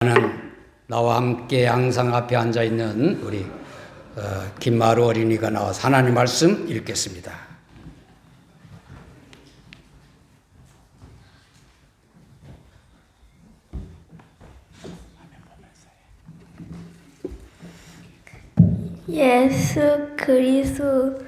나는 나와 함께 항상 앞에 앉아 있는 우리 김마루 어린이가 나와서 하나님 말씀 읽겠습니다. 예수 그리스도의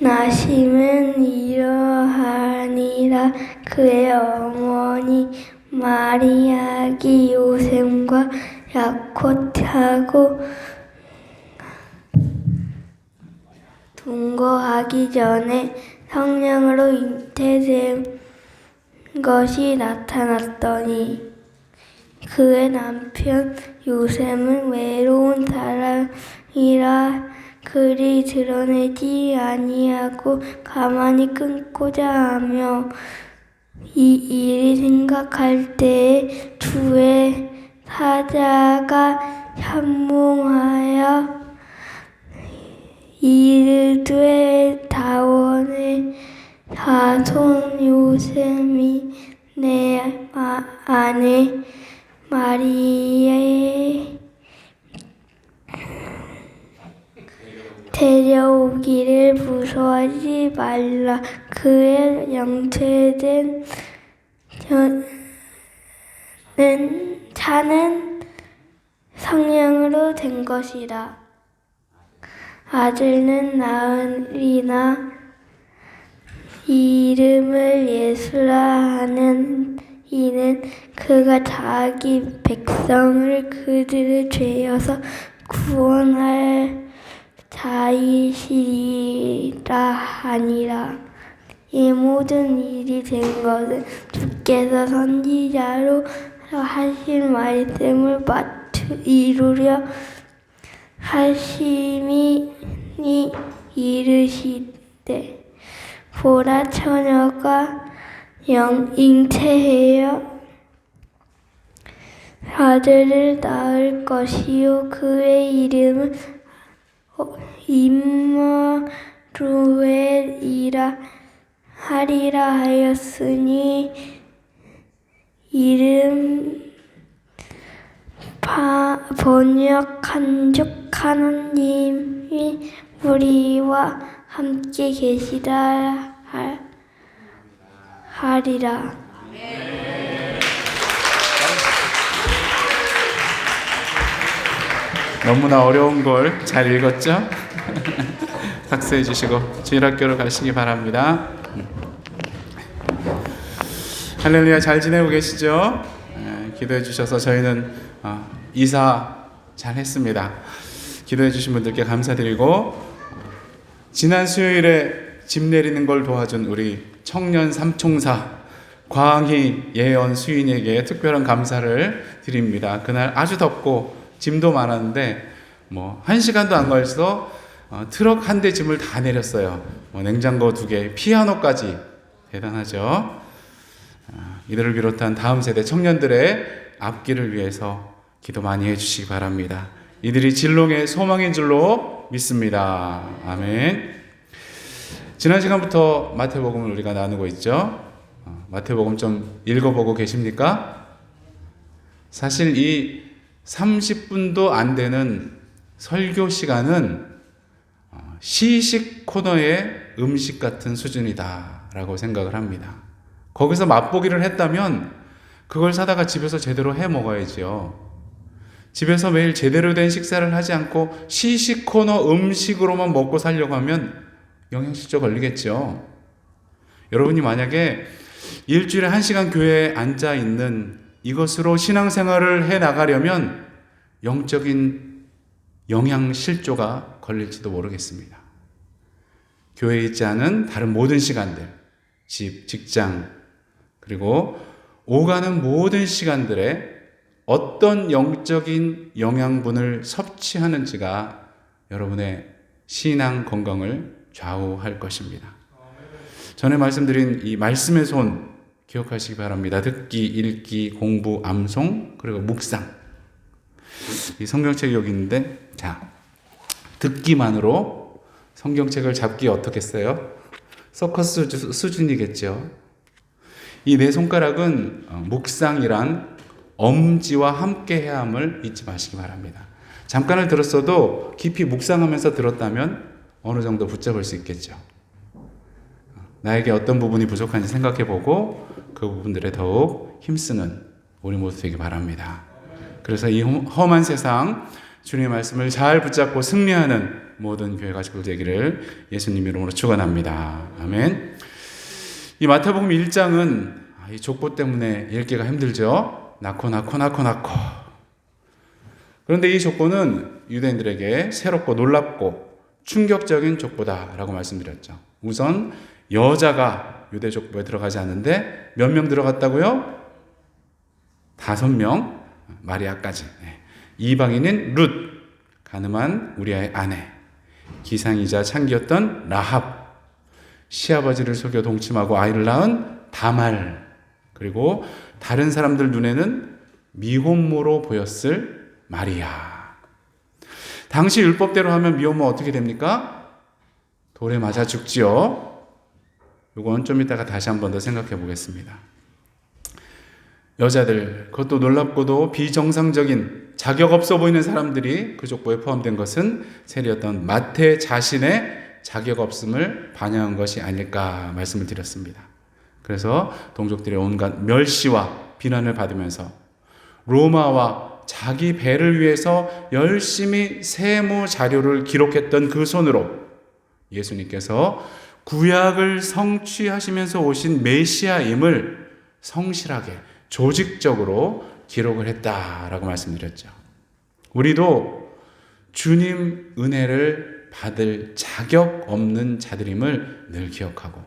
나심은 이러하니라. 그의 어머니 마리아기 요셉과 야곱하고 동거하기 전에 성령으로 잉태된 것이 나타났더니 그의 남편 요셉은 외로운 사람이라 그리 드러내지 아니하고 가만히 끊고자 하며 이 일이 생각할 때에 주의 사자가 현몽하여 이르되 다원의 자손 요셉이 내 아내 마리아의 데려오기를 무서워하지 말라. 그의 영체된 자는 성령으로 된 것이라. 아들은 낳으리나 이름을 예수라 하는 이는 그가 자기 백성을 그들의 죄에서 구원할 자이시리라 하니라. 이 모든 일이 된 것은 주께서 선지자로 하신 말씀을 이루려 하심이 이르시되 보라 처녀가 잉태하여 아들을 낳을 것이요 그의 이름은 임마누엘이라 하리라 하였으니 이름 번역한 하나님이 우리와 함께 계시다 하리라. 너무나 어려운 걸 잘 읽었죠? 박수해 주시고 주일학교로 가시기 바랍니다. 할렐루야, 잘 지내고 계시죠? 기도해 주셔서 저희는 이사 잘 했습니다. 기도해 주신 분들께 감사드리고 지난 수요일에 집 내리는 걸 도와준 우리 청년 삼총사 광희, 예언, 수인에게 특별한 감사를 드립니다. 그날 아주 덥고 짐도 많았는데 1시간도 안 걸려서 트럭 한 대 짐을 다 내렸어요. 냉장고 2개, 피아노까지. 대단하죠? 이들을 비롯한 다음 세대 청년들의 앞길을 위해서 기도 많이 해주시기 바랍니다. 이들이 진롱의 소망인 줄로 믿습니다. 아멘. 지난 시간부터 마태복음을 우리가 나누고 있죠. 마태복음 좀 읽어보고 계십니까? 사실 이 30분도 안 되는 설교 시간은 시식 코너의 음식 같은 수준이다 라고 생각을 합니다. 거기서 맛보기를 했다면 그걸 사다가 집에서 제대로 해 먹어야죠. 집에서 매일 제대로 된 식사를 하지 않고 시식 코너 음식으로만 먹고 살려고 하면 영양실조 걸리겠죠. 여러분이 만약에 일주일에 1시간 교회에 앉아 있는 이것으로 신앙생활을 해 나가려면 영적인 영양실조가 걸릴지도 모르겠습니다. 교회에 있지 않은 다른 모든 시간들, 집, 직장, 그리고 오가는 모든 시간들에 어떤 영적인 영양분을 섭취하는지가 여러분의 신앙 건강을 좌우할 것입니다. 전에 말씀드린 이 말씀의 손 기억하시기 바랍니다. 듣기, 읽기, 공부, 암송, 그리고 묵상. 이 성경책이 여기 있는데, 자, 듣기만으로 성경책을 잡기 어떻겠어요? 서커스 수준이겠죠. 이 네 손가락은 묵상이란 엄지와 함께 해야 함을 잊지 마시기 바랍니다. 잠깐을 들었어도 깊이 묵상하면서 들었다면 어느 정도 붙잡을 수 있겠죠. 나에게 어떤 부분이 부족한지 생각해보고 그 부분들에 더욱 힘쓰는 우리 모두 되기 바랍니다. 그래서 이 험한 세상 주님의 말씀을 잘 붙잡고 승리하는 모든 교회 가족들 되기를 예수님 이름으로 축원합니다. 아멘. 이 마태복음 1장은 이 족보 때문에 읽기가 힘들죠. 낳고. 그런데 이 족보는 유대인들에게 새롭고 놀랍고 충격적인 족보다라고 말씀드렸죠. 우선 여자가 유대 족보에 들어가지 않는데 몇 명 들어갔다고요? 5명, 마리아까지. 이방인인 룻, 가늠한 우리아의 아내, 기상이자 창기였던 라합, 시아버지를 속여 동침하고 아이를 낳은 다말, 그리고 다른 사람들 눈에는 미혼모로 보였을 마리아. 당시 율법대로 하면 미혼모 어떻게 됩니까? 돌에 맞아 죽지요. 이건 좀 이따가 다시 한 번 더 생각해 보겠습니다. 여자들, 그것도 놀랍고도 비정상적인 자격 없어 보이는 사람들이 그 족보에 포함된 것은 세리였던 마태 자신의 자격 없음을 반영한 것이 아닐까 말씀을 드렸습니다. 그래서 동족들의 온갖 멸시와 비난을 받으면서 로마와 자기 배를 위해서 열심히 세무 자료를 기록했던 그 손으로 예수님께서 구약을 성취하시면서 오신 메시아임을 성실하게 조직적으로 기록을 했다라고 말씀드렸죠. 우리도 주님 은혜를 받을 자격 없는 자들임을 늘 기억하고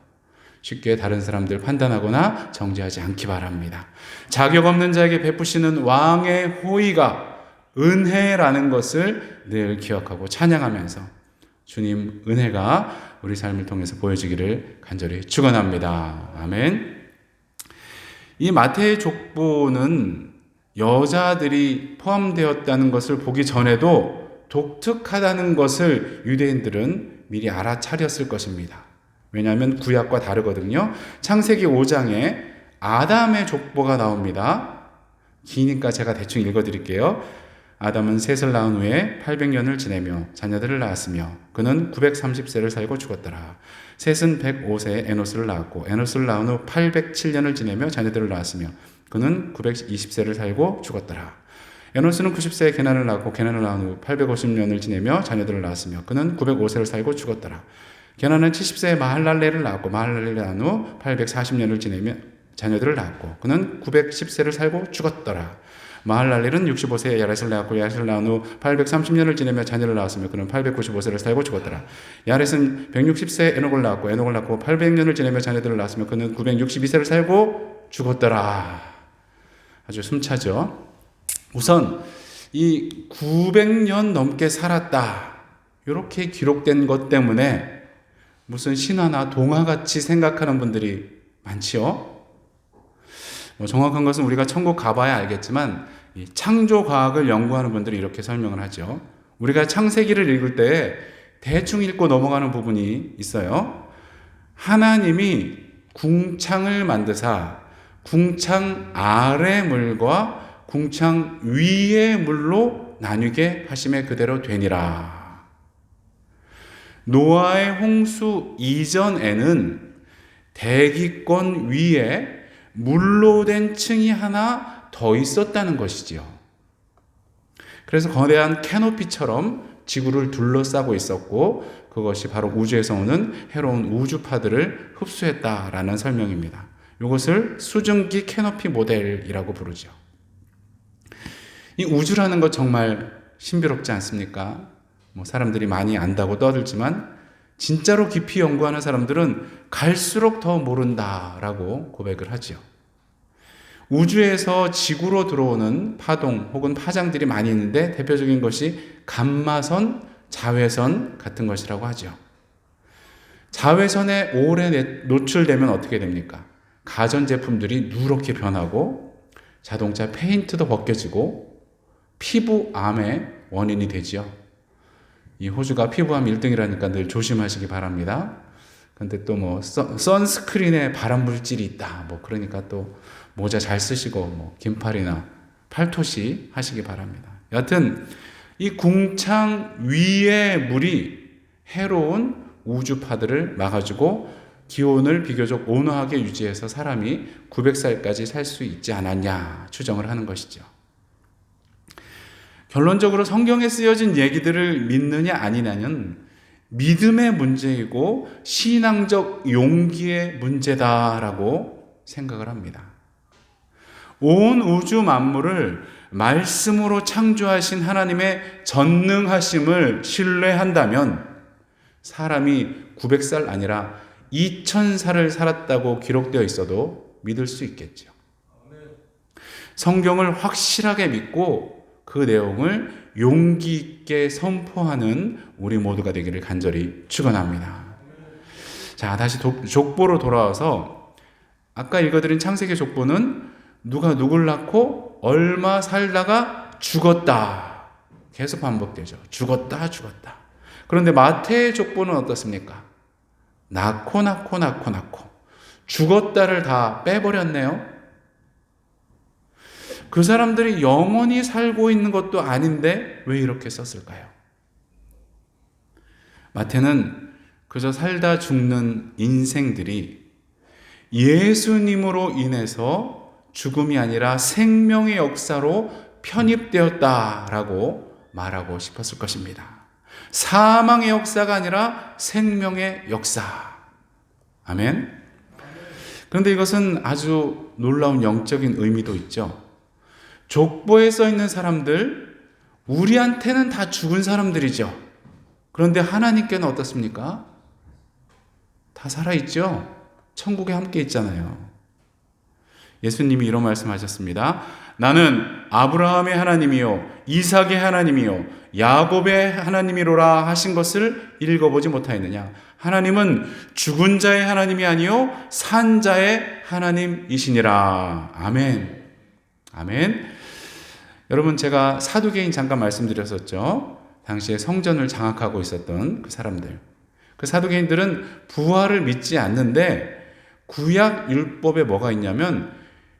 쉽게 다른 사람들 판단하거나 정죄하지 않기 바랍니다. 자격 없는 자에게 베푸시는 왕의 호의가 은혜라는 것을 늘 기억하고 찬양하면서 주님 은혜가 우리 삶을 통해서 보여지기를 간절히 축원합니다. 아멘. 이 마태의 족보는 여자들이 포함되었다는 것을 보기 전에도 독특하다는 것을 유대인들은 미리 알아차렸을 것입니다. 왜냐하면 구약과 다르거든요. 창세기 5장에 아담의 족보가 나옵니다. 기니까 제가 대충 읽어드릴게요. 아담은 셋을 낳은 후에 800년을 지내며 자녀들을 낳았으며 그는 930세를 살고 죽었더라. 셋은 105세에 에노스를 낳았고 에노스를 낳은 후 807년을 지내며 자녀들을 낳았으며 그는 920세를 살고 죽었더라. 에노스는 90세에 게난을 낳았고 게난을 낳은 후 850년을 지내며 자녀들을 낳았으며 그는 905세를 살고 죽었더라. 게난은 70세에 마할랄레를 낳았고 마할랄레를 낳은 후 840년을 지내며 자녀들을 낳았고 그는 910세를 살고 죽었더라. 마할랄렐은 65세에 야렛을 낳았고 야렛을 낳은 후 830년을 지내며 자녀를 낳았으며 그는 895세를 살고 죽었더라. 야렛은 160세에 에녹을 낳았고 에녹을 낳고 800년을 지내며 자녀들을 낳았으며 그는 962세를 살고 죽었더라. 아주 숨차죠. 우선 이 900년 넘게 살았다 이렇게 기록된 것 때문에 무슨 신화나 동화같이 생각하는 분들이 많지요. 정확한 것은 우리가 천국 가봐야 알겠지만 이 창조과학을 연구하는 분들이 이렇게 설명을 하죠. 우리가 창세기를 읽을 때 대충 읽고 넘어가는 부분이 있어요. 하나님이 궁창을 만드사 궁창 아래 물과 궁창 위의 물로 나뉘게 하심에 그대로 되니라. 노아의 홍수 이전에는 대기권 위에 물로 된 층이 하나 더 있었다는 것이지요. 그래서 거대한 캐노피처럼 지구를 둘러싸고 있었고 그것이 바로 우주에서 오는 해로운 우주파들을 흡수했다라는 설명입니다. 이것을 수증기 캐노피 모델이라고 부르죠. 이 우주라는 것 정말 신비롭지 않습니까? 사람들이 많이 안다고 떠들지만 진짜로 깊이 연구하는 사람들은 갈수록 더 모른다라고 고백을 하죠. 우주에서 지구로 들어오는 파동 혹은 파장들이 많이 있는데 대표적인 것이 감마선, 자외선 같은 것이라고 하죠. 자외선에 오래 노출되면 어떻게 됩니까? 가전제품들이 누렇게 변하고 자동차 페인트도 벗겨지고 피부암의 원인이 되지요. 이 호주가 피부암 1등이라니까 늘 조심하시기 바랍니다. 근데 또 뭐 선스크린에 발암 물질이 있다. 뭐 그러니까 또 모자 잘 쓰시고 뭐 긴팔이나 팔토시 하시기 바랍니다. 여하튼 이 궁창 위의 물이 해로운 우주파들을 막아주고 기온을 비교적 온화하게 유지해서 사람이 900살까지 살 수 있지 않았냐 추정을 하는 것이죠. 결론적으로 성경에 쓰여진 얘기들을 믿느냐 아니냐는 믿음의 문제이고 신앙적 용기의 문제다라고 생각을 합니다. 온 우주 만물을 말씀으로 창조하신 하나님의 전능하심을 신뢰한다면 사람이 900살 아니라 2000살을 살았다고 기록되어 있어도 믿을 수 있겠죠. 성경을 확실하게 믿고 그 내용을 용기 있게 선포하는 우리 모두가 되기를 간절히 축원합니다. 자, 다시 족보로 돌아와서 아까 읽어드린 창세기 족보는 누가 누굴 낳고 얼마 살다가 죽었다. 계속 반복되죠. 죽었다. 그런데 마태의 족보는 어떻습니까? 낳고 죽었다를 다 빼버렸네요. 그 사람들이 영원히 살고 있는 것도 아닌데 왜 이렇게 썼을까요? 마태는 그저 살다 죽는 인생들이 예수님으로 인해서 죽음이 아니라 생명의 역사로 편입되었다라고 말하고 싶었을 것입니다. 사망의 역사가 아니라 생명의 역사. 아멘. 그런데 이것은 아주 놀라운 영적인 의미도 있죠. 족보에 써 있는 사람들, 우리한테는 다 죽은 사람들이죠. 그런데 하나님께는 어떻습니까? 다 살아있죠. 천국에 함께 있잖아요. 예수님이 이런 말씀하셨습니다. 나는 아브라함의 하나님이요 이삭의 하나님이요 야곱의 하나님이로라 하신 것을 읽어보지 못하였느냐. 하나님은 죽은 자의 하나님이 아니요 산 자의 하나님이시니라. 아멘. 아멘. 여러분, 제가 사두개인 잠깐 말씀드렸었죠. 당시에 성전을 장악하고 있었던 그 사람들. 그 사두개인들은 부활을 믿지 않는데 구약 율법에 뭐가 있냐면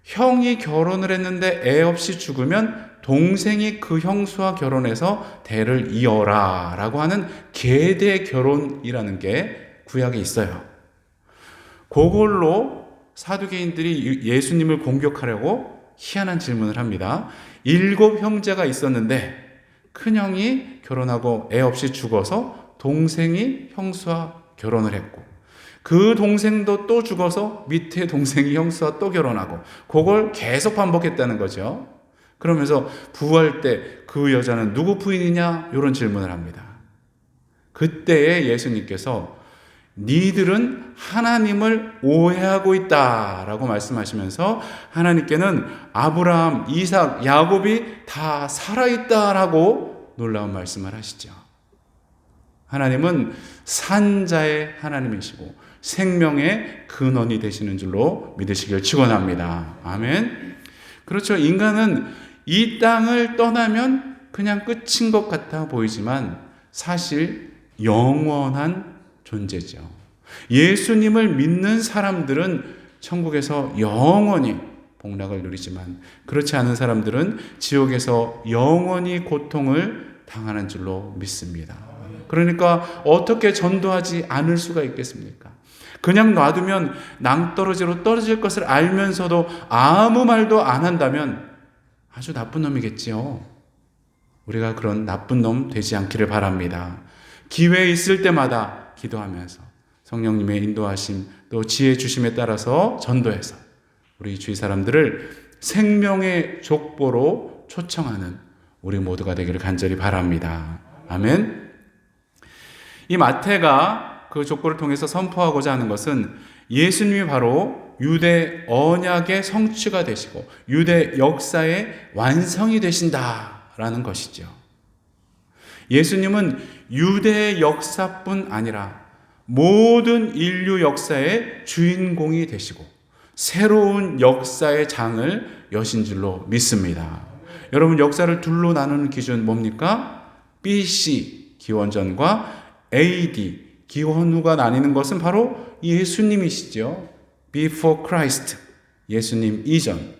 형이 결혼을 했는데 애 없이 죽으면 동생이 그 형수와 결혼해서 대를 이어라 라고 하는 계대 결혼이라는 게 구약에 있어요. 그걸로 사두개인들이 예수님을 공격하려고 희한한 질문을 합니다. 7 형제가 있었는데 큰형이 결혼하고 애 없이 죽어서 동생이 형수와 결혼을 했고 그 동생도 또 죽어서 밑에 동생이 형수와 또 결혼하고 그걸 계속 반복했다는 거죠. 그러면서 부활 때 그 여자는 누구 부인이냐? 이런 질문을 합니다. 그때에 예수님께서 니들은 하나님을 오해하고 있다라고 말씀하시면서 하나님께는 아브라함, 이삭, 야곱이 다 살아있다라고 놀라운 말씀을 하시죠. 하나님은 산자의 하나님이시고 생명의 근원이 되시는 줄로 믿으시길 축원합니다. 아멘. 그렇죠. 인간은 이 땅을 떠나면 그냥 끝인 것 같아 보이지만 사실 영원한 존재죠. 예수님을 믿는 사람들은 천국에서 영원히 복락을 누리지만 그렇지 않은 사람들은 지옥에서 영원히 고통을 당하는 줄로 믿습니다. 그러니까 어떻게 전도하지 않을 수가 있겠습니까? 그냥 놔두면 낭떠러지로 떨어질 것을 알면서도 아무 말도 안 한다면 아주 나쁜 놈이겠지요. 우리가 그런 나쁜 놈 되지 않기를 바랍니다. 기회 있을 때마다 기도하면서 성령님의 인도하심 또 지혜 주심에 따라서 전도해서 우리 주위 사람들을 생명의 족보로 초청하는 우리 모두가 되기를 간절히 바랍니다. 아멘. 이 마태가 그 족보를 통해서 선포하고자 하는 것은 예수님이 바로 유대 언약의 성취가 되시고 유대 역사의 완성이 되신다라는 것이죠. 예수님은 유대의 역사뿐 아니라 모든 인류 역사의 주인공이 되시고 새로운 역사의 장을 여신 줄로 믿습니다. 여러분, 역사를 둘로 나누는 기준 뭡니까? BC 기원전과 AD 기원후가 나뉘는 것은 바로 예수님이시죠. Before Christ, 예수님 이전.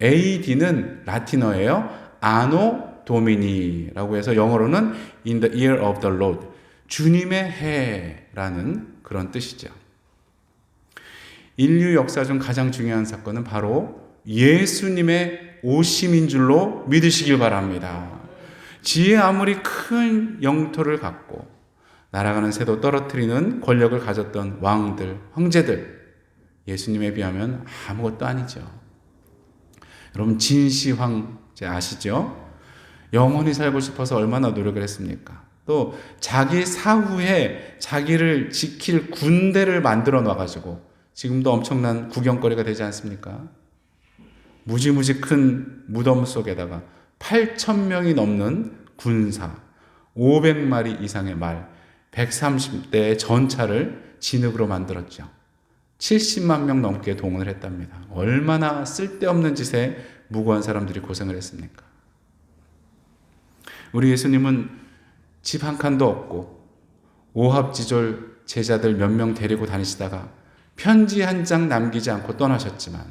AD는 라틴어예요. Anno Domini라고 해서 영어로는 In the year of the Lord, 주님의 해라는 그런 뜻이죠. 인류 역사 중 가장 중요한 사건은 바로 예수님의 오심인 줄로 믿으시길 바랍니다. 지혜 아무리 큰 영토를 갖고 날아가는 새도 떨어뜨리는 권력을 가졌던 왕들, 황제들, 예수님에 비하면 아무것도 아니죠. 여러분, 진시 황제 아시죠? 영원히 살고 싶어서 얼마나 노력을 했습니까? 또 자기 사후에 자기를 지킬 군대를 만들어 놔가지고 지금도 엄청난 구경거리가 되지 않습니까? 무지무지 큰 무덤 속에다가 8,000명이 넘는 군사, 500마리 이상의 말, 130대의 전차를 진흙으로 만들었죠. 70만 명 넘게 동원을 했답니다. 얼마나 쓸데없는 짓에 무고한 사람들이 고생을 했습니까? 우리 예수님은 집 한 칸도 없고 오합지졸 제자들 몇 명 데리고 다니시다가 편지 한 장 남기지 않고 떠나셨지만,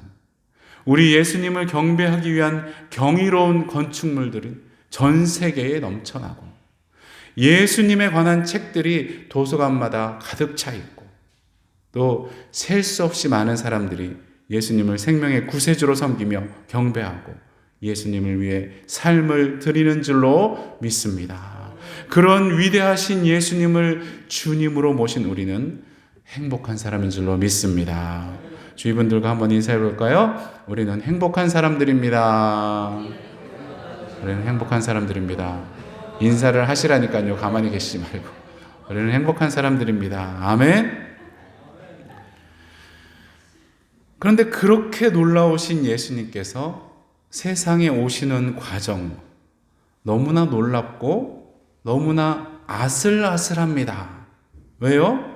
우리 예수님을 경배하기 위한 경이로운 건축물들은 전 세계에 넘쳐나고 예수님에 관한 책들이 도서관마다 가득 차 있고 또 셀 수 없이 많은 사람들이 예수님을 생명의 구세주로 섬기며 경배하고 예수님을 위해 삶을 드리는 줄로 믿습니다. 그런 위대하신 예수님을 주님으로 모신 우리는 행복한 사람인 줄로 믿습니다. 주위분들과 한번 인사해 볼까요? 우리는 행복한 사람들입니다. 우리는 행복한 사람들입니다. 인사를 하시라니까요. 가만히 계시지 말고. 우리는 행복한 사람들입니다. 아멘. 그런데 그렇게 놀라우신 예수님께서 세상에 오시는 과정, 너무나 놀랍고 너무나 아슬아슬합니다. 왜요?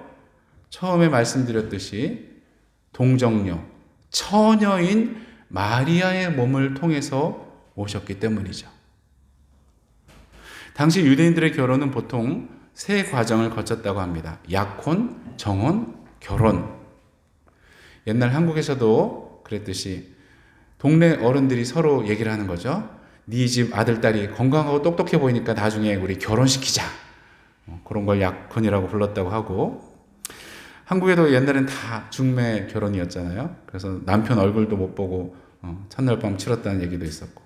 처음에 말씀드렸듯이 동정녀, 처녀인 마리아의 몸을 통해서 오셨기 때문이죠. 당시 유대인들의 결혼은 보통 세 과정을 거쳤다고 합니다. 약혼, 정혼, 결혼. 옛날 한국에서도 그랬듯이 동네 어른들이 서로 얘기를 하는 거죠. 네 집 아들, 딸이 건강하고 똑똑해 보이니까 나중에 우리 결혼시키자. 그런 걸 약혼이라고 불렀다고 하고, 한국에도 옛날엔 다 중매 결혼이었잖아요. 그래서 남편 얼굴도 못 보고 첫날 밤 치렀다는 얘기도 있었고,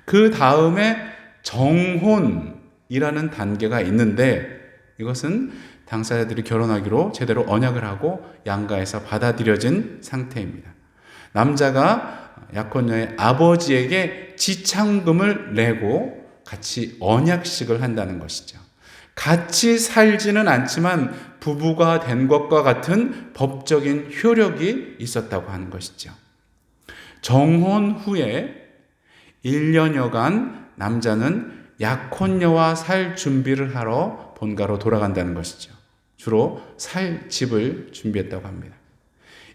그 다음에 정혼이라는 단계가 있는데, 이것은 당사자들이 결혼하기로 제대로 언약을 하고 양가에서 받아들여진 상태입니다. 남자가 약혼녀의 아버지에게 지창금을 내고 같이 언약식을 한다는 것이죠. 같이 살지는 않지만 부부가 된 것과 같은 법적인 효력이 있었다고 하는 것이죠. 정혼 후에 1년여간 남자는 약혼녀와 살 준비를 하러 본가로 돌아간다는 것이죠. 주로 살 집을 준비했다고 합니다.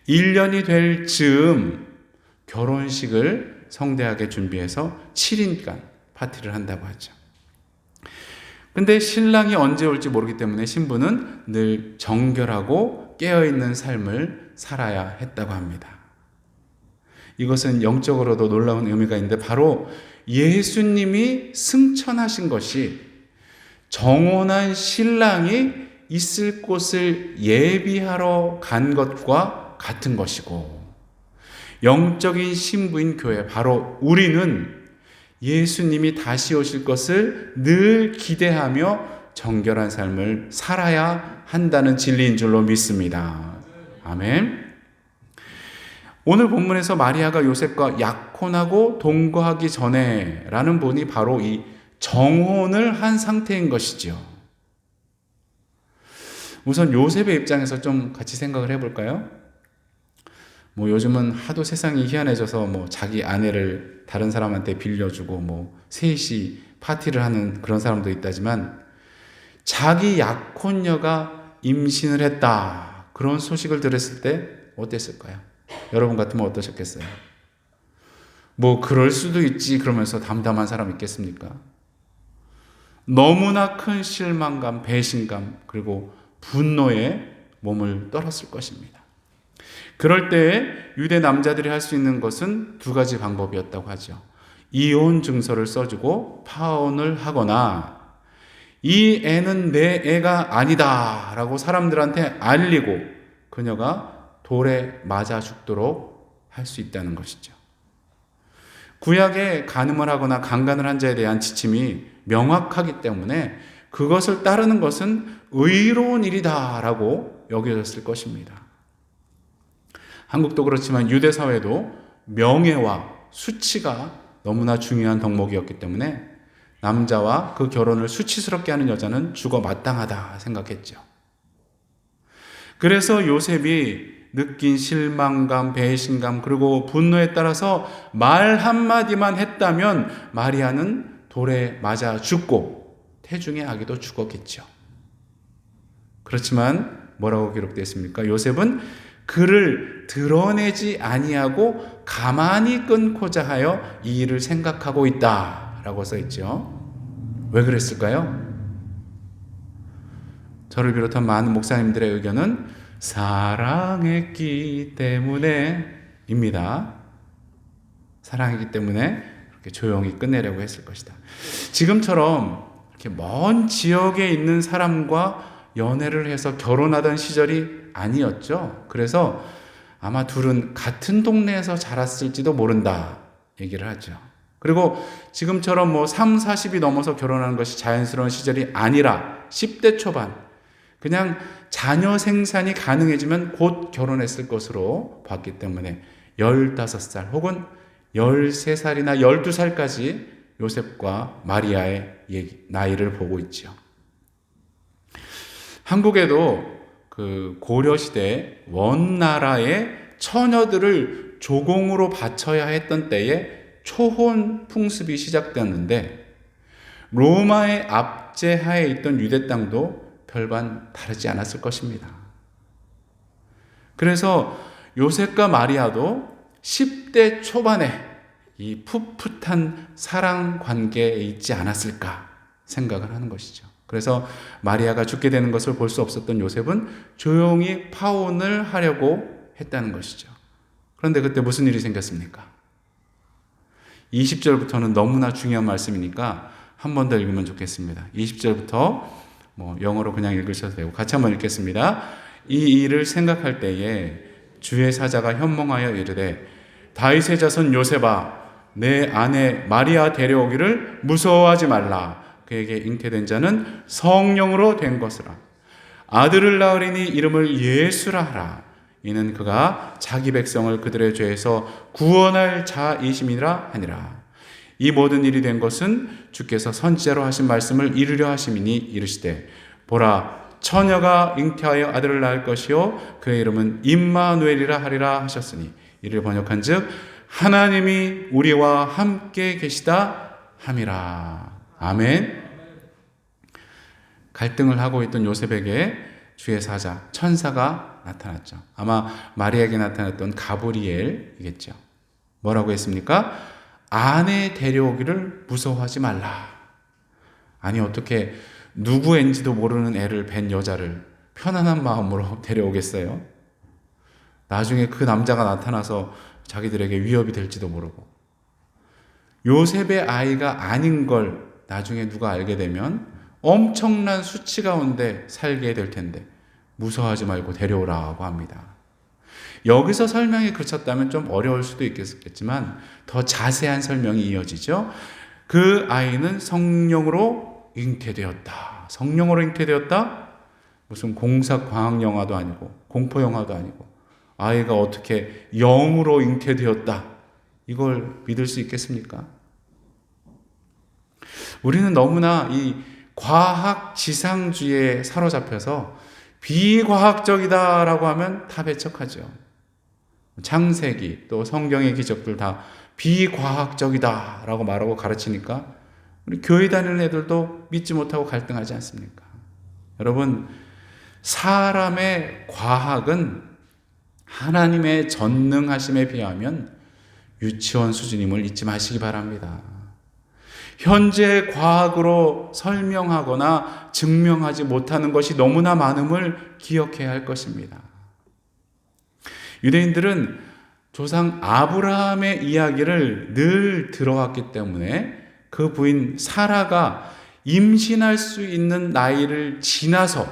1년이 될 즈음 결혼식을 성대하게 준비해서 7일간 파티를 한다고 하죠. 근데 신랑이 언제 올지 모르기 때문에 신부는 늘 정결하고 깨어있는 삶을 살아야 했다고 합니다. 이것은 영적으로도 놀라운 의미가 있는데, 바로 예수님이 승천하신 것이 정혼한 신랑이 있을 곳을 예비하러 간 것과 같은 것이고, 영적인 신부인 교회, 바로 우리는 예수님이 다시 오실 것을 늘 기대하며 정결한 삶을 살아야 한다는 진리인 줄로 믿습니다. 아멘. 오늘 본문에서 마리아가 요셉과 약혼하고 동거하기 전에 라는 분이 바로 이 정혼을 한 상태인 것이죠. 우선 요셉의 입장에서 좀 같이 생각을 해볼까요? 요즘은 하도 세상이 희한해져서 자기 아내를 다른 사람한테 빌려주고 셋이 파티를 하는 그런 사람도 있다지만, 자기 약혼녀가 임신을 했다, 그런 소식을 들었을 때 어땠을까요? 여러분 같으면 어떠셨겠어요? 그럴 수도 있지 그러면서 담담한 사람 있겠습니까? 너무나 큰 실망감, 배신감, 그리고 분노에 몸을 떨었을 것입니다. 그럴 때에 유대 남자들이 할 수 있는 것은 두 가지 방법이었다고 하죠. 이혼 증서를 써주고 파혼을 하거나 이 애는 내 애가 아니다 라고 사람들한테 알리고 그녀가 돌에 맞아 죽도록 할 수 있다는 것이죠. 구약에 간음을 하거나 강간을 한 자에 대한 지침이 명확하기 때문에 그것을 따르는 것은 의로운 일이다 라고 여겨졌을 것입니다. 한국도 그렇지만 유대 사회도 명예와 수치가 너무나 중요한 덕목이었기 때문에 남자와 그 결혼을 수치스럽게 하는 여자는 죽어 마땅하다 생각했죠. 그래서 요셉이 느낀 실망감, 배신감, 그리고 분노에 따라서 말 한마디만 했다면 마리아는 돌에 맞아 죽고 태중의 아기도 죽었겠죠. 그렇지만 뭐라고 기록되어 있습니까? 요셉은 그를 드러내지 아니하고 가만히 끊고자 하여 이 일을 생각하고 있다라고 써 있죠. 왜 그랬을까요? 저를 비롯한 많은 목사님들의 의견은 사랑했기 때문에 입니다. 사랑했기 때문에 그렇게 조용히 끝내려고 했을 것이다. 지금처럼 이렇게 먼 지역에 있는 사람과 연애를 해서 결혼하던 시절이 아니었죠. 그래서 아마 둘은 같은 동네에서 자랐을지도 모른다 얘기를 하죠. 그리고 지금처럼 40이 넘어서 결혼하는 것이 자연스러운 시절이 아니라 10대 초반 그냥 자녀 생산이 가능해지면 곧 결혼했을 것으로 봤기 때문에 15살 혹은 13살이나 12살까지 요셉과 마리아의 나이를 보고 있죠. 한국에도 그 고려시대 원나라의 처녀들을 조공으로 바쳐야 했던 때에 초혼 풍습이 시작되었는데 로마의 압제하에 있던 유대 땅도 별반 다르지 않았을 것입니다. 그래서 요셉과 마리아도 10대 초반에 이 풋풋한 사랑 관계에 있지 않았을까 생각을 하는 것이죠. 그래서 마리아가 죽게 되는 것을 볼 수 없었던 요셉은 조용히 파혼을 하려고 했다는 것이죠. 그런데 그때 무슨 일이 생겼습니까? 20절부터는 너무나 중요한 말씀이니까 한 번 더 읽으면 좋겠습니다. 20절부터 영어로 그냥 읽으셔도 되고 같이 한번 읽겠습니다. 이 일을 생각할 때에 주의 사자가 현몽하여 이르되 다윗의 자손 요셉아 내 아내 마리아 데려오기를 무서워하지 말라. 그에게 잉태된 자는 성령으로 된 것이라. 아들을 낳으리니 이름을 예수라 하라. 이는 그가 자기 백성을 그들의 죄에서 구원할 자이심이라 하니라. 이 모든 일이 된 것은 주께서 선지자로 하신 말씀을 이루려 하심이니 이르시되 보라 처녀가 잉태하여 아들을 낳을 것이요 그의 이름은 임마누엘이라 하리라 하셨으니 이를 번역한즉 하나님이 우리와 함께 계시다 함이라. 아멘. 갈등을 하고 있던 요셉에게 주의 사자 천사가 나타났죠. 아마 마리아에게 나타났던 가브리엘이겠죠. 뭐라고 했습니까? 아내 데려오기를 무서워하지 말라. 아니 어떻게 누구인지도 모르는 애를 뵌 여자를 편안한 마음으로 데려오겠어요? 나중에 그 남자가 나타나서 자기들에게 위협이 될지도 모르고 요셉의 아이가 아닌 걸 나중에 누가 알게 되면 엄청난 수치 가운데 살게 될 텐데 무서워하지 말고 데려오라고 합니다. 여기서 설명이 그쳤다면 좀 어려울 수도 있겠지만 더 자세한 설명이 이어지죠. 그 아이는 성령으로 잉태되었다. 성령으로 잉태되었다? 무슨 공사과학 영화도 아니고 공포 영화도 아니고 아이가 어떻게 영으로 잉태되었다. 이걸 믿을 수 있겠습니까? 우리는 너무나 이 과학 지상주의에 사로잡혀서 비과학적이다라고 하면 다 배척하죠. 창세기 또 성경의 기적들 다 비과학적이다라고 말하고 가르치니까 우리 교회 다니는 애들도 믿지 못하고 갈등하지 않습니까? 여러분 사람의 과학은 하나님의 전능하심에 비하면 유치원 수준임을 잊지 마시기 바랍니다. 현재 과학으로 설명하거나 증명하지 못하는 것이 너무나 많음을 기억해야 할 것입니다. 유대인들은 조상 아브라함의 이야기를 늘 들어왔기 때문에 그 부인 사라가 임신할 수 있는 나이를 지나서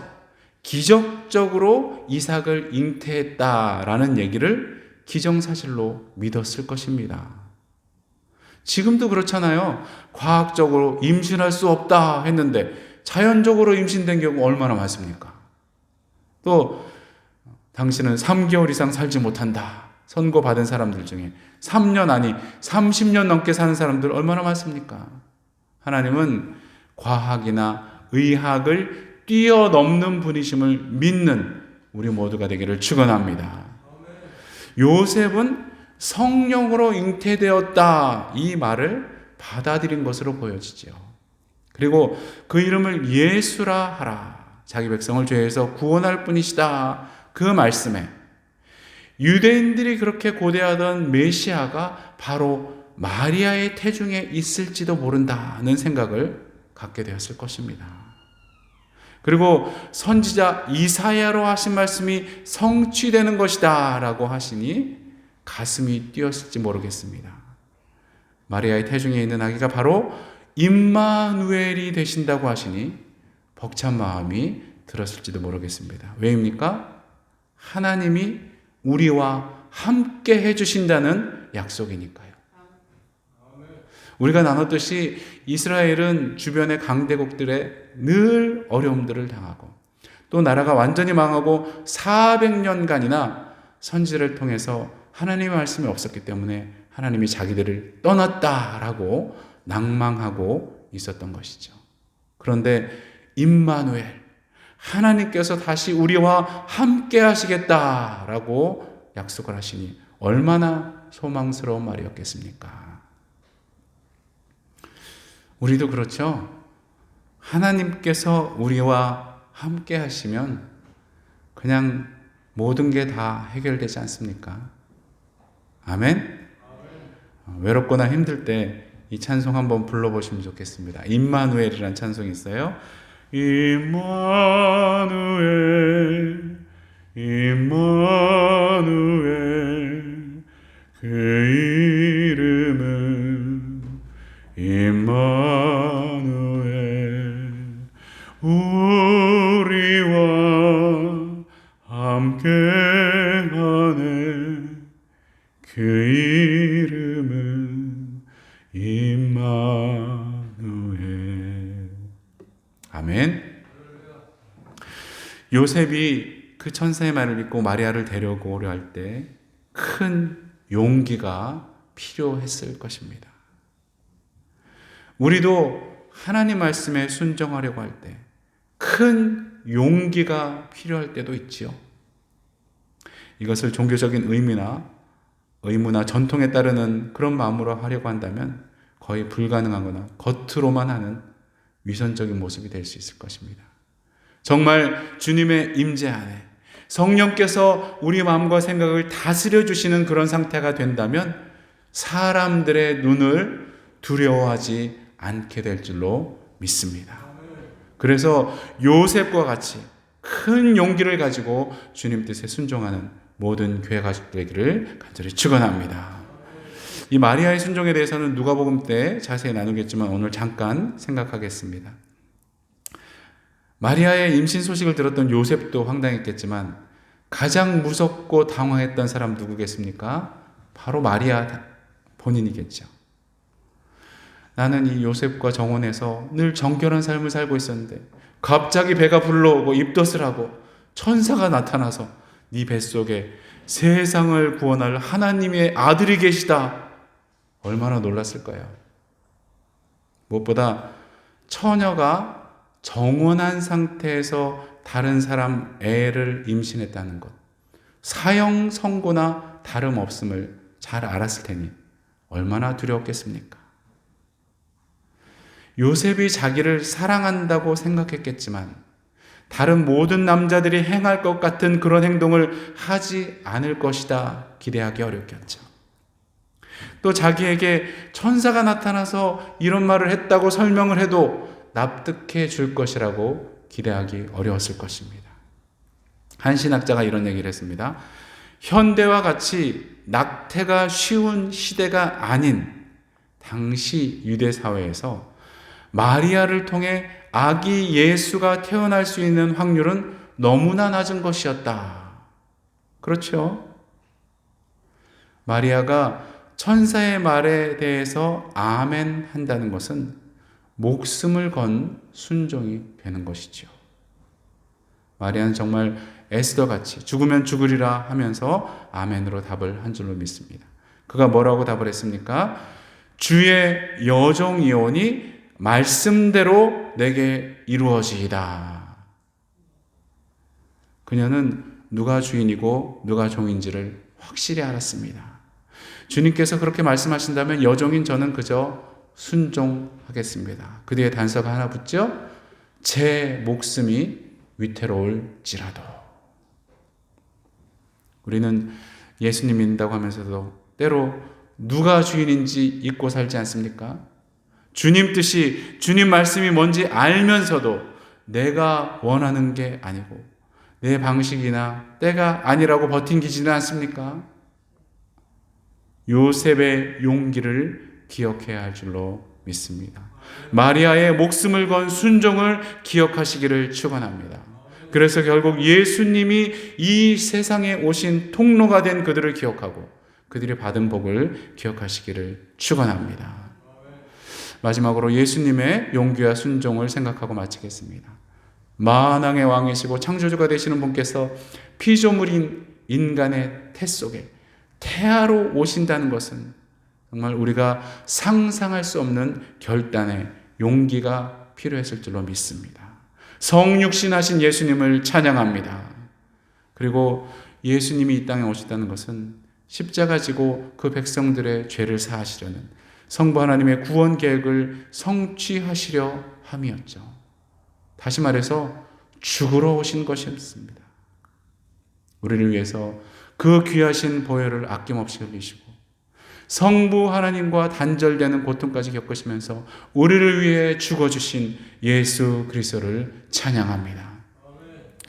기적적으로 이삭을 잉태했다라는 얘기를 기정사실로 믿었을 것입니다. 지금도 그렇잖아요. 과학적으로 임신할 수 없다 했는데 자연적으로 임신된 경우 얼마나 많습니까? 또 당신은 3개월 이상 살지 못한다 선고받은 사람들 중에 3년 아니 30년 넘게 사는 사람들 얼마나 많습니까? 하나님은 과학이나 의학을 뛰어넘는 분이심을 믿는 우리 모두가 되기를 축원합니다. 요셉은 성령으로 잉태되었다 이 말을 받아들인 것으로 보여지죠. 그리고 그 이름을 예수라 하라. 자기 백성을 죄에서 구원할 뿐이시다. 그 말씀에 유대인들이 그렇게 고대하던 메시아가 바로 마리아의 태중에 있을지도 모른다는 생각을 갖게 되었을 것입니다. 그리고 선지자 이사야로 하신 말씀이 성취되는 것이다 라고 하시니 가슴이 뛰었을지 모르겠습니다. 마리아의 태중에 있는 아기가 바로 임마누엘이 되신다고 하시니 벅찬 마음이 들었을지도 모르겠습니다. 왜입니까? 하나님이 우리와 함께 해주신다는 약속이니까요. 우리가 나눴듯이 이스라엘은 주변의 강대국들에 늘 어려움들을 당하고 또 나라가 완전히 망하고 400년간이나 선지를 통해서 하나님의 말씀이 없었기 때문에 하나님이 자기들을 떠났다라고 낭망하고 있었던 것이죠. 그런데 임마누엘 하나님께서 다시 우리와 함께 하시겠다라고 약속을 하시니 얼마나 소망스러운 말이었겠습니까? 우리도 그렇죠. 하나님께서 우리와 함께 하시면 그냥 모든 게 다 해결되지 않습니까? 아멘? 외롭거나 힘들 때 이 찬송 한번 불러보시면 좋겠습니다. 임마누엘이라는 찬송이 있어요. 임마누엘 임마누엘 그 이름은 임마누엘 우리와 함께하네 그 이름은 임마누엘. 아멘. 요셉이 그 천사의 말을 믿고 마리아를 데려오려 할 때 큰 용기가 필요했을 것입니다. 우리도 하나님 말씀에 순종하려고 할 때 큰 용기가 필요할 때도 있지요. 이것을 종교적인 의무나 전통에 따르는 그런 마음으로 하려고 한다면 거의 불가능하거나 겉으로만 하는 위선적인 모습이 될 수 있을 것입니다. 정말 주님의 임재 안에 성령께서 우리 마음과 생각을 다스려 주시는 그런 상태가 된다면 사람들의 눈을 두려워하지 않게 될 줄로 믿습니다. 그래서 요셉과 같이 큰 용기를 가지고 주님 뜻에 순종하는 모든 교회 가족 되기를 간절히 축원합니다. 이 마리아의 순종에 대해서는 누가복음 때 자세히 나누겠지만 오늘 잠깐 생각하겠습니다. 마리아의 임신 소식을 들었던 요셉도 황당했겠지만 가장 무섭고 당황했던 사람 누구겠습니까? 바로 마리아 본인이겠죠. 나는 이 요셉과 정원에서 늘 정결한 삶을 살고 있었는데 갑자기 배가 불러오고 입덧을 하고 천사가 나타나서 네 뱃속에 세상을 구원할 하나님의 아들이 계시다. 얼마나 놀랐을까요? 무엇보다 처녀가 정원한 상태에서 다른 사람 애를 임신했다는 것, 사형 선고나 다름없음을 잘 알았을 테니 얼마나 두려웠겠습니까? 요셉이 자기를 사랑한다고 생각했겠지만 다른 모든 남자들이 행할 것 같은 그런 행동을 하지 않을 것이다 기대하기 어렵겠죠. 또 자기에게 천사가 나타나서 이런 말을 했다고 설명을 해도 납득해 줄 것이라고 기대하기 어려웠을 것입니다. 한 신학자가 이런 얘기를 했습니다. 현대와 같이 낙태가 쉬운 시대가 아닌 당시 유대 사회에서 마리아를 통해 아기 예수가 태어날 수 있는 확률은 너무나 낮은 것이었다. 그렇죠? 마리아가 천사의 말에 대해서 아멘 한다는 것은 목숨을 건 순종이 되는 것이죠. 마리아는 정말 에스더같이 죽으면 죽으리라 하면서 아멘으로 답을 한 줄로 믿습니다. 그가 뭐라고 답을 했습니까? 주의 여종이오니 말씀대로 내게 이루어지이다. 그녀는 누가 주인이고 누가 종인지를 확실히 알았습니다. 주님께서 그렇게 말씀하신다면 여종인 저는 그저 순종하겠습니다. 그 뒤에 단서가 하나 붙죠? 제 목숨이 위태로울지라도. 우리는 예수님 믿는다고 하면서도 때로 누가 주인인지 잊고 살지 않습니까? 주님 뜻이, 주님 말씀이 뭔지 알면서도 내가 원하는 게 아니고 내 방식이나 때가 아니라고 버팅기지는 않습니까? 요셉의 용기를 기억해야 할 줄로 믿습니다. 마리아의 목숨을 건 순종을 기억하시기를 축원합니다. 그래서 결국 예수님이 이 세상에 오신 통로가 된 그들을 기억하고 그들이 받은 복을 기억하시기를 축원합니다. 마지막으로 예수님의 용기와 순종을 생각하고 마치겠습니다. 만왕의 왕이시고 창조주가 되시는 분께서 피조물인 인간의 태 속에 태아로 오신다는 것은 정말 우리가 상상할 수 없는 결단의 용기가 필요했을 줄로 믿습니다. 성육신하신 예수님을 찬양합니다. 그리고 예수님이 이 땅에 오셨다는 것은 십자가 지고 그 백성들의 죄를 사하시려는 성부 하나님의 구원 계획을 성취하시려 함이었죠. 다시 말해서 죽으러 오신 것이었습니다. 우리를 위해서 그 귀하신 보혈을 아낌없이 흘리시고 성부 하나님과 단절되는 고통까지 겪으시면서 우리를 위해 죽어주신 예수 그리스도를 찬양합니다.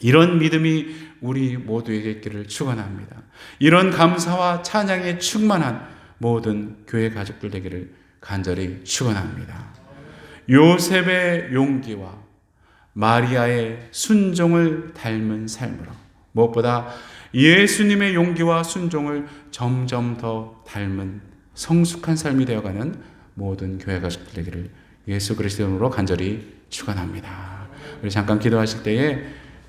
이런 믿음이 우리 모두에게 있기를 축원합니다. 이런 감사와 찬양에 충만한 모든 교회 가족들 되기를 간절히 축원합니다. 요셉의 용기와 마리아의 순종을 닮은 삶으로 무엇보다 예수님의 용기와 순종을 점점 더 닮은 성숙한 삶이 되어가는 모든 교회 가족들 되기를 예수 그리스도의 이름으로 간절히 축원합니다. 우리 잠깐 기도하실 때에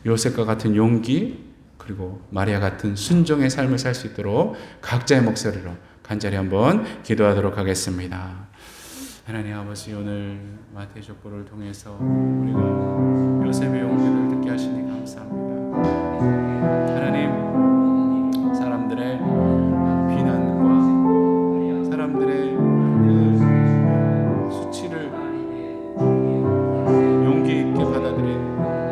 요셉과 같은 용기 그리고 마리아 같은 순종의 삶을 살 수 있도록 각자의 목소리로 간절히 한번 기도하도록 하겠습니다. 하나님 아버지, 오늘 마태의 족보를 통해서 우리가 요셉의 용기를 듣게 하시니 감사합니다. 하나님, 사람들의 비난과 사람들의 그 수치를 용기 있게 받아들인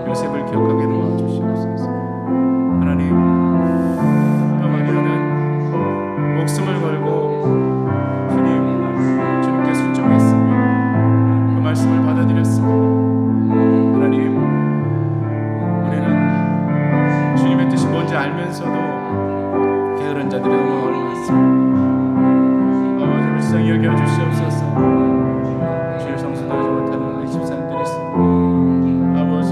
요셉을 기억하게 도와주시옵소서. 하나님, 마리아는 목숨을 걸고 주님께 순종했습니다. 그 말씀을 받아들였습니다. 하나님, 우리는 주님의 뜻이 뭔지 알면서도 게으른 자들이 너무 많습니다. 아버지, 불쌍히 여겨주시옵소서. 주의 성수하지 못하는 우리 집사님들이 있습니다. 아버지,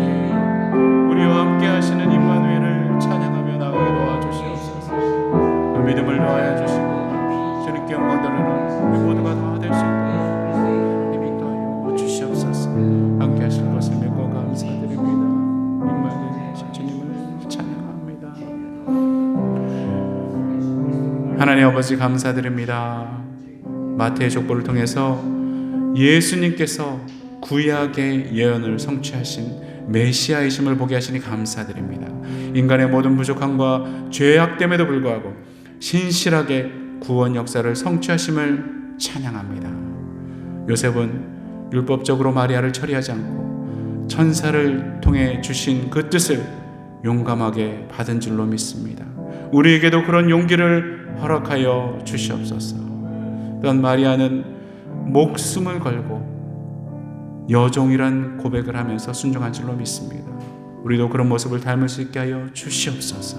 우리와 함께 하시는 임마누엘을 찬양하며 나가게 도와주시옵소서. 그 믿음을 더하여 주시고 주님께 영광 돌리는 우리 모두가 다 될 수 있도록 힘이 더하여 주시옵소서. 함께 하실 것을 믿고 감사드립니다. 임마누엘 주님을 찬양합니다. 하나님 아버지, 감사드립니다. 마태의 족보를 통해서 예수님께서 구약의 예언을 성취하신 메시아이심을 보게 하시니 감사드립니다. 인간의 모든 부족함과 죄악됨에도 불구하고 신실하게 구원 역사를 성취하심을 찬양합니다. 요셉은 율법적으로 마리아를 처리하지 않고 천사를 통해 주신 그 뜻을 용감하게 받은 줄로 믿습니다. 우리에게도 그런 용기를 허락하여 주시옵소서. 또한 마리아는 목숨을 걸고 여종이란 고백을 하면서 순종한 줄로 믿습니다. 우리도 그런 모습을 닮을 수 있게 하여 주시옵소서.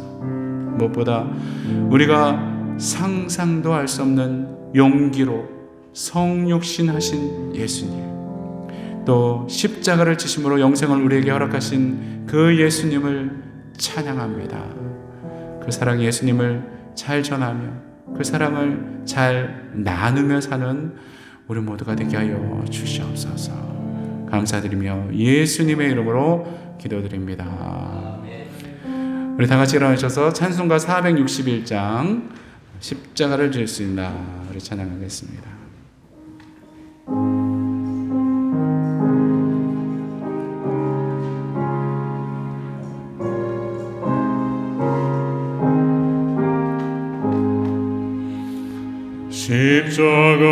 무엇보다 우리가 상상도 할 수 없는 용기로 성육신하신 예수님, 또 십자가를 지심으로 영생을 우리에게 허락하신 그 예수님을 찬양합니다. 그 사랑 예수님을 잘 전하며 그 사랑을 잘 나누며 사는 우리 모두가 되게 하여 주시옵소서. 감사드리며 예수님의 이름으로 기도드립니다. 우리 다 같이 일어나셔서 찬송가 461장 십자가를 질 수 있나 우리 찬양하겠습니다.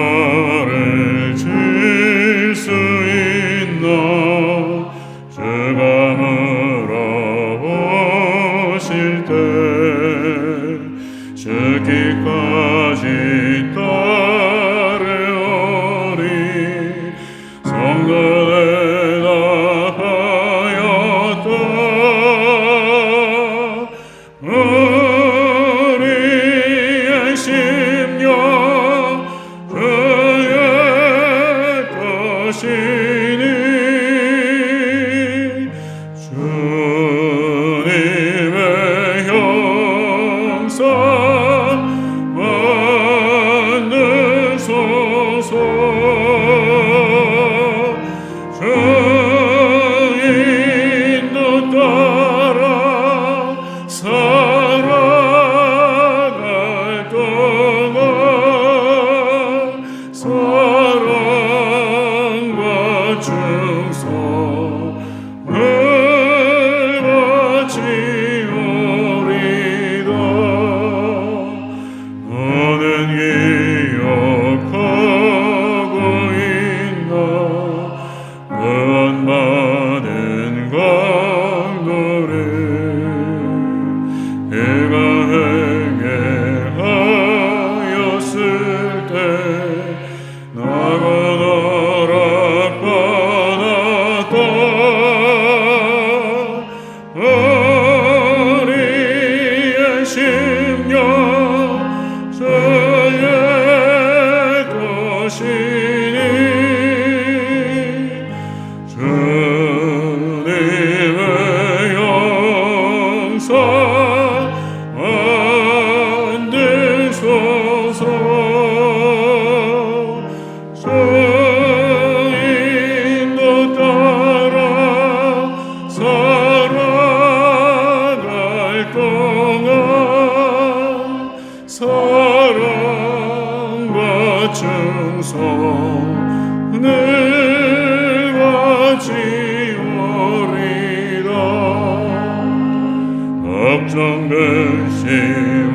십자가를 질 수 있나 주가 물어보실 때 죽기까지 따르오리 성도를 다하였다 우리의 심령 주님의 형상 만드소서 주인도 따라 살아갈 동안 사랑과 충성을 바치오리다. 너는 기억하고 있나 그한 많은 강도를 내가 행하였을 때 나가 너락받았다 우리의 심령 주의 것이니 주님의 형상 만드소서 주인도 따라 살아갈 동안 사랑과 충성을 바치오리다. 걱정 근심